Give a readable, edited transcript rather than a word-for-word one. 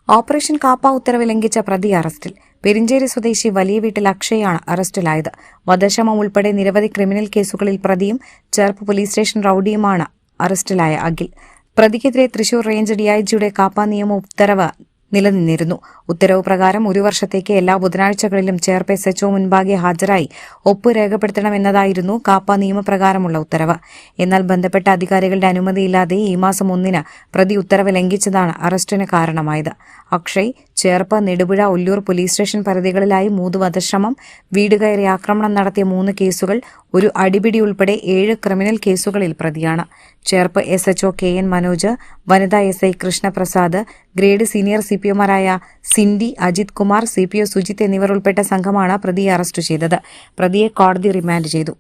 Operation KAAPA ഉത്തരവ് ലംഘിച്ച പ്രതി അറസ്റ്റിൽ. പെരിഞ്ചേരി സ്വദേശി വലിയ വീട്ടിൽ അക്ഷയാണ് അറസ്റ്റിലായത്. വധശ്രമം ഉൾപ്പെടെ നിരവധി ക്രിമിനൽ കേസുകളിൽ പ്രതിയും ചേർപ്പ് പോലീസ് സ്റ്റേഷൻ റൌഡിയുമാണ് അറസ്റ്റിലായ അഖിൽ. പ്രതിക്കെതിരെ തൃശൂർ റേഞ്ച് ഡിഐജിയുടെ കാപ്പ നിയമ ഉത്തരവ് നിലനിന്നിരുന്നു. ഉത്തരവ് പ്രകാരം 1 വർഷത്തേക്ക് എല്ലാ ബുധനാഴ്ചകളിലും ചേർപ്പ് SHO മുൻപാകെ ഹാജരായി ഒപ്പ് രേഖപ്പെടുത്തണമെന്നതായിരുന്നു കാപ്പ നിയമപ്രകാരമുള്ള ഉത്തരവ്. എന്നാൽ ബന്ധപ്പെട്ട അധികാരികളുടെ അനുമതിയില്ലാതെ ഈ മാസം 1-ന് പ്രതി ഉത്തരവ് ലംഘിച്ചതാണ് അറസ്റ്റിന് കാരണമായത്. അക്ഷയ് ചേർപ്പ്, നെടുപുഴ, ഒല്ലൂർ പോലീസ് സ്റ്റേഷൻ പരിധികളിലായി 3 വധശ്രമം, വീട് കയറി ആക്രമണം നടത്തിയ 3 കേസുകൾ, ഒരു അടിപിടി ഉൾപ്പെടെ 7 ക്രിമിനൽ കേസുകളിൽ പ്രതിയാണ്. ചേർപ്പ് SHO KN മനോജ്, വനിതാ SI കൃഷ്ണപ്രസാദ്, ഗ്രേഡ് സീനിയർ CPOമാരായ സിൻഡി, അജിത് കുമാർ, CPO സുജിത്ത് എന്നിവർ ഉൾപ്പെട്ട സംഘമാണ് പ്രതിയെ അറസ്റ്റ് ചെയ്തത്. പ്രതിയെ കോടതി റിമാൻഡ് ചെയ്തു.